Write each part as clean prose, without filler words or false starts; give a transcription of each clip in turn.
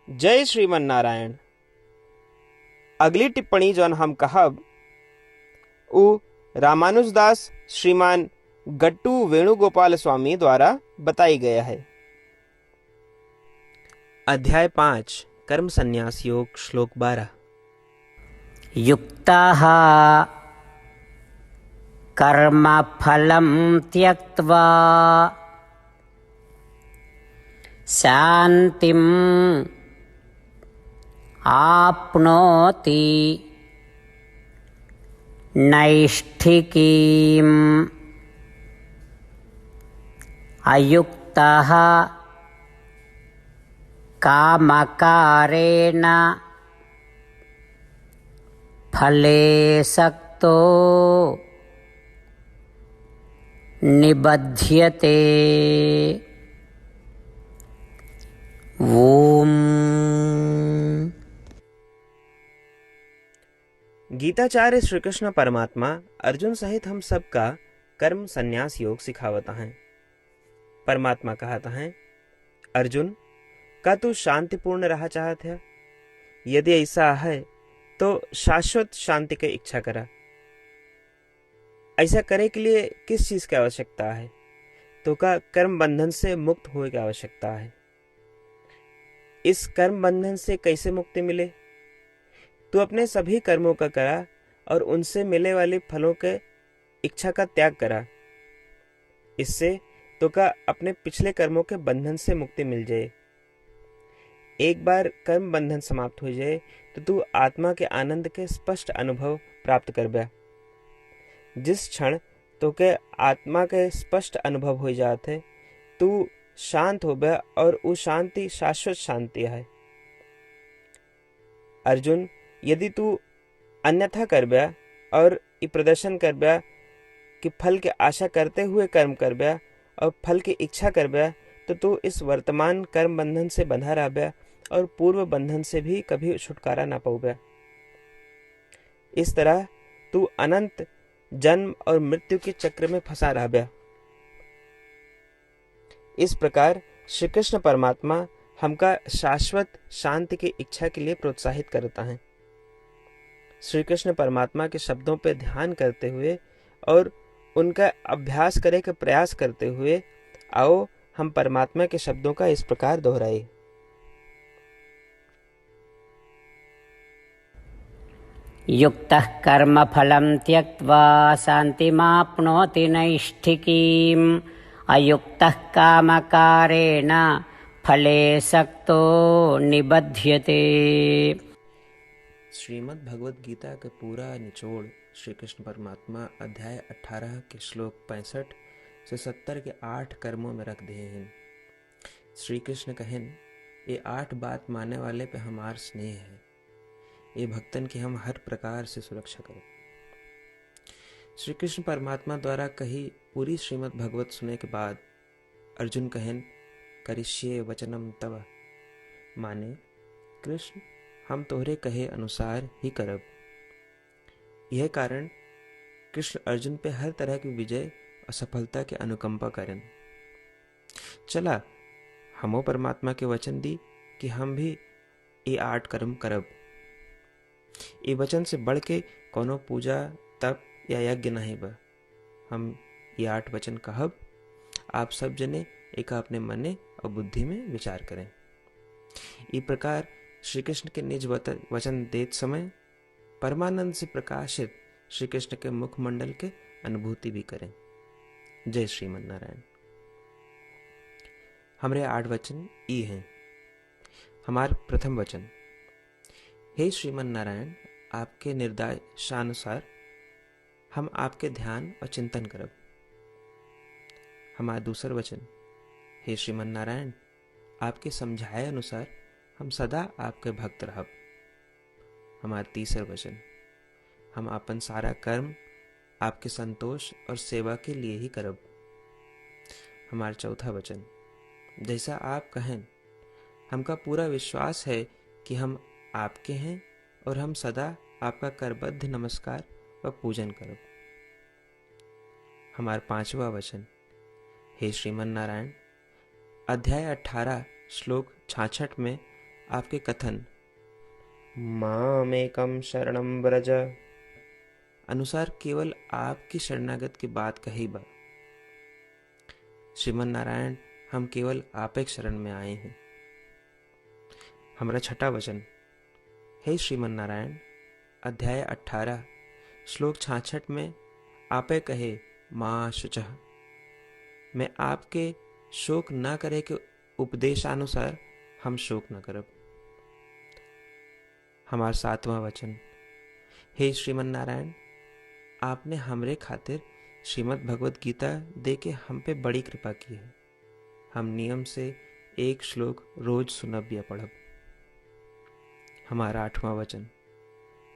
जय श्रीमन नारायण। अगली टिप्पणी जौन हम कहब उ रामानुजदास श्रीमान गट्टू वेणुगोपाल स्वामी द्वारा बताई गया है। अध्याय 5 कर्म संन्यास योग श्लोक 12। युक्ताः कर्मफलं त्यक्त्वा शान्तिम् आप्नोति नैष्ठिकीम् अयुक्तः कामकारेण फले सक्तो निबध्यते। ओम। गीताचार्य श्री कृष्ण परमात्मा अर्जुन सहित हम सबका कर्म संन्यास योग सिखावता हैं। परमात्मा कहता है, अर्जुन का तू शांतिपूर्ण रहा चाहत है? यदि ऐसा है तो शाश्वत शांति की इच्छा करा। ऐसा करे के लिए किस चीज की आवश्यकता है? तो का कर्म बंधन से मुक्त होने की आवश्यकता है। इस कर्म बंधन से कैसे मुक्ति मिले? तू अपने सभी कर्मों का करा और उनसे मिले वाले फलों के इच्छा का त्याग करा। इससे तो का अपने पिछले कर्मों के बंधन से मुक्ति मिल जाए। एक बार कर्म बंधन समाप्त हो जाए तो तू आत्मा के आनंद के स्पष्ट अनुभव प्राप्त कर बया। जिस क्षण तो के आत्मा के स्पष्ट अनुभव हो जाते तू शांत हो गया और वो शांति शाश्वत शांति है। अर्जुन, यदि तू अन्यथा कर बया और ये प्रदर्शन कर बया कि फल की आशा करते हुए कर्म कर बया और फल की इच्छा कर बया तो तू इस वर्तमान कर्म बंधन से बंधा रह बया और पूर्व बंधन से भी कभी छुटकारा ना पाऊ बया। इस तरह तू अनंत जन्म और मृत्यु के चक्र में फंसा रह बया। इस प्रकार श्री कृष्ण परमात्मा हमका शाश्वत शांति की इच्छा के लिए प्रोत्साहित करता है। श्री कृष्ण परमात्मा के शब्दों पर ध्यान करते हुए और उनका अभ्यास करे का प्रयास करते हुए आओ हम परमात्मा के शब्दों का इस प्रकार दोहराए। युक्तः कर्मफलं त्यक्त्वा शान्तिमाप्नोति नैष्ठिकीम् अयुक्तः कामकारेण फले सक्तो निबध्यते। श्रीमद् भगवद गीता का पूरा निचोड़ श्री कृष्ण परमात्मा अध्याय 18 के श्लोक 65 से 70 के 8 कर्मों में रख दिए हैं। श्री कृष्ण कहें, ये 8 बात मानने वाले पे हमार स्नेह है। ये भक्तन की हम हर प्रकार से सुरक्षा करें। श्री कृष्ण परमात्मा द्वारा कही पूरी श्रीमद् भगवत सुने के बाद अर्जुन कहें, करिष्ये वचनम तव, माने कृष्ण हम तोहरे कहे अनुसार ही करब। यह कारण कृष्ण अर्जुन पे हर तरह की विजय और सफलता के अनुकंपा करें। चला हमो परमात्मा के वचन दी कि हम भी ये 8 कर्म करब। ये वचन से बढ़ के कोनो पूजा तप या यज्ञ नहीं बा। हम ये 8 वचन कहब, आप सब जने एक अपने मने और बुद्धि में विचार करें। इस प्रकार श्री कृष्ण के निज वचन देते समय परमानंद से प्रकाशित श्री कृष्ण के मुखमंडल के अनुभूति भी करें। जय श्रीमन नारायण। हमारे 8 वचन ई हैं। हमार प्रथम वचन, हे श्रीमन नारायण, आपके निर्देशानुसार हम आपके ध्यान और चिंतन करब। हमारा दूसर वचन, हे श्रीमन नारायण, आपके समझाए अनुसार हम सदा आपके भक्त रहब। हमारा तीसर वचन, हम अपन सारा कर्म आपके संतोष और सेवा के लिए ही करब। हमारा चौथा वचन, जैसा आप कहें, हमका पूरा विश्वास है कि हम आपके हैं और हम सदा आपका करबद्ध नमस्कार व पूजन करब। हमारा पांचवा वचन, हे श्रीमन नारायण, अध्याय 18 श्लोक 66 में आपके कथन मामेकम शरणम व्रज अनुसार केवल आपकी शरणागत की बात कही बा। श्रीमन नारायण, हम केवल आप एक शरण में आए हैं। हमारा छठा वचन, हे श्रीमन नारायण, अध्याय 18 श्लोक 66 में आपे कहे माँ शुचः, मैं आपके शोक न करे के उपदेशानुसार हम शोक न करब। हमारा सातवां वचन, हे श्रीमन नारायण, आपने हमरे खातिर श्रीमद् भगवत गीता दे के हम पे बड़ी कृपा की है। हम नियम से एक श्लोक रोज सुनब या पढ़ब। हमारा आठवां वचन,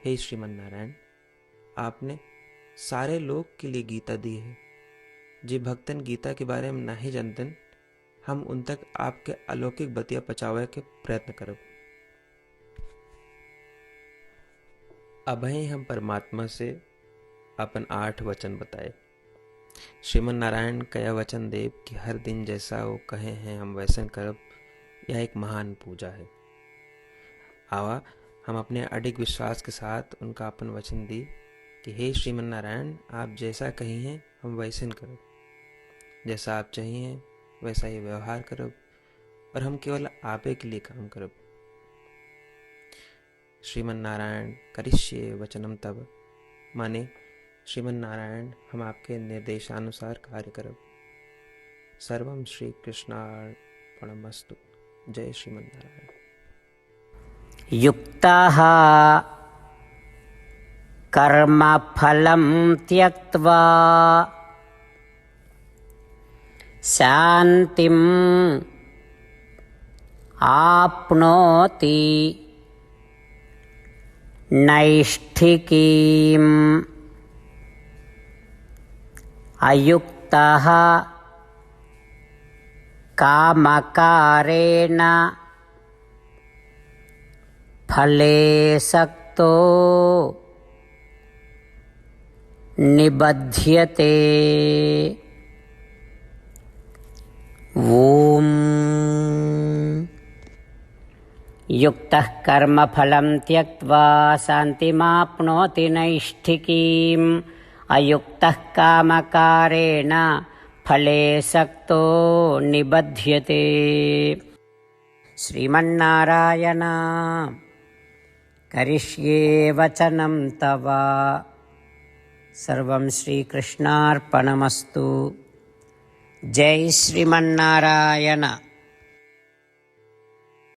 हे श्रीमन नारायण, आपने सारे लोग के लिए गीता दी है। जे भक्तन गीता के बारे में नहीं जानतन, हम उन तक आपके अलौकिक बतिया पहुंचावे के प्रयत्न करब। अभय हम परमात्मा से अपन 8 वचन बताए। श्रीमन नारायण कया वचन देव कि हर दिन जैसा वो कहे हैं हम वैसन करब, यह एक महान पूजा है। आवा हम अपने अडिग विश्वास के साथ उनका अपन वचन दी कि हे श्रीमन नारायण, आप जैसा कही हैं हम वैसन करब, जैसा आप चाहिए वैसा ही व्यवहार करब, और हम केवल आपे के लिए काम करब। श्रीमन नारायण करिष्ये वचनम तब, माने श्रीमन नारायण हम आपके निर्देशानुसार कार्य करब। सर्वम श्री कृष्णार्पणमस्तु। जय श्रीमन नारायण। युक्ताः कर्मफलं त्यक्त्वा शान्तिम् आप्नोति नैष्ठिकीम्। अयुक्तः कामकारेण फले सक्तो निबध्यते। ॐ युक्तः कर्मफलं त्यक्त्वा शान्तिमाप्नोति नैष्ठिकीम्। अयुक्तः कामकारेण फले सक्तो निबध्यते। श्रीमन्नारायण करिष्ये वचनं तव। सर्वं श्रीकृष्णार्पणमस्तु। जय श्रीमन्नारायण।